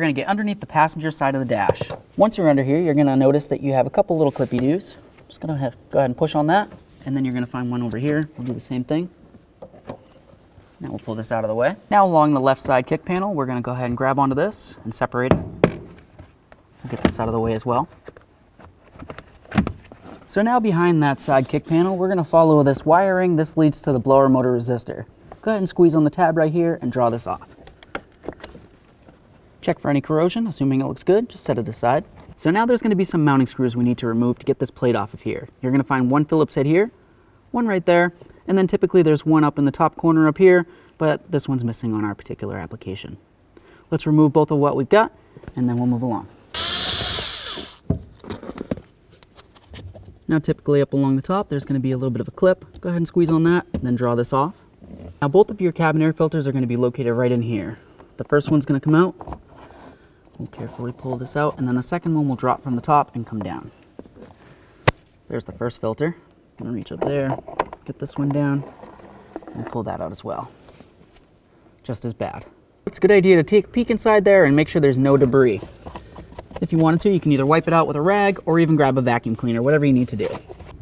going to get underneath the passenger side of the dash. Once you're under here, you're going to notice that you have a couple little clippy-doos. Just going to go ahead and push on that, and then you're going to find one over here. We'll do the same thing. Now we'll pull this out of the way. Now along the left side kick panel, we're going to go ahead and grab onto this and separate it. We'll get this out of the way as well. So now behind that side kick panel, we're going to follow this wiring. This leads to the blower motor resistor. Go ahead and squeeze on the tab right here and draw this off. Check for any corrosion, assuming it looks good, just set it aside. So now there's going to be some mounting screws we need to remove to get this plate off of here. You're going to find one Phillips head here, one right there, and then typically there's one up in the top corner up here, but this one's missing on our particular application. Let's remove both of what we've got, and then we'll move along. Now typically up along the top, there's going to be a little bit of a clip. Go ahead and squeeze on that, and then draw this off. Now both of your cabin air filters are going to be located right in here. The first one's going to come out. We'll carefully pull this out, and then the second one will drop from the top and come down. There's the first filter. I'm going to reach up there, get this one down, and pull that out as well. Just as bad. It's a good idea to take a peek inside there and make sure there's no debris. If you wanted to, you can either wipe it out with a rag or even grab a vacuum cleaner, whatever you need to do.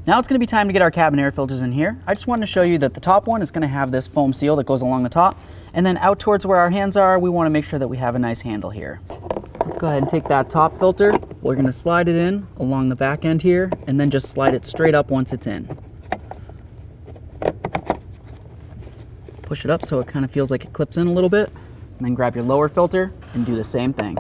Now it's going to be time to get our cabin air filters in here. I just wanted to show you that the top one is going to have this foam seal that goes along the top, and then out towards where our hands are, we want to make sure that we have a nice handle here. Let's go ahead and take that top filter. We're going to slide it in along the back end here, and then just slide it straight up once it's in. Push it up so it kind of feels like it clips in a little bit, and then grab your lower filter and do the same thing.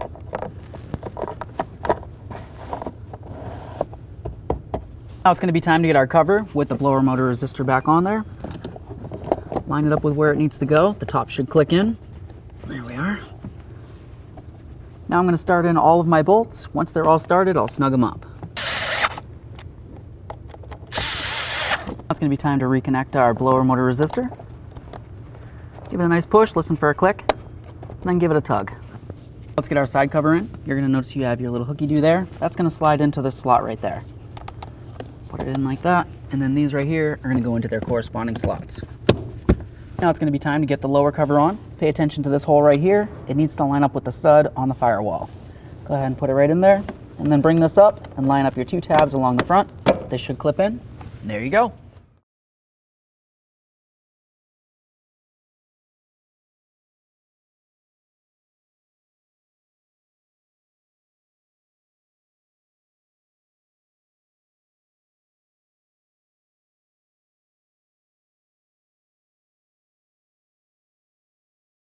Now it's going to be time to get our cover with the blower motor resistor back on there. Line it up with where it needs to go. The top should click in. There we are. Now I'm going to start in all of my bolts. Once they're all started, I'll snug them up. Now it's going to be time to reconnect our blower motor resistor. Give it a nice push, listen for a click, and then give it a tug. Let's get our side cover in. You're going to notice you have your little hooky-doo there. That's going to slide into this slot right there. Put it in like that, and then these right here are going to go into their corresponding slots. Now it's going to be time to get the lower cover on. Pay attention to this hole right here. It needs to line up with the stud on the firewall. Go ahead and put it right in there, and then bring this up and line up your two tabs along the front. This should clip in. There you go.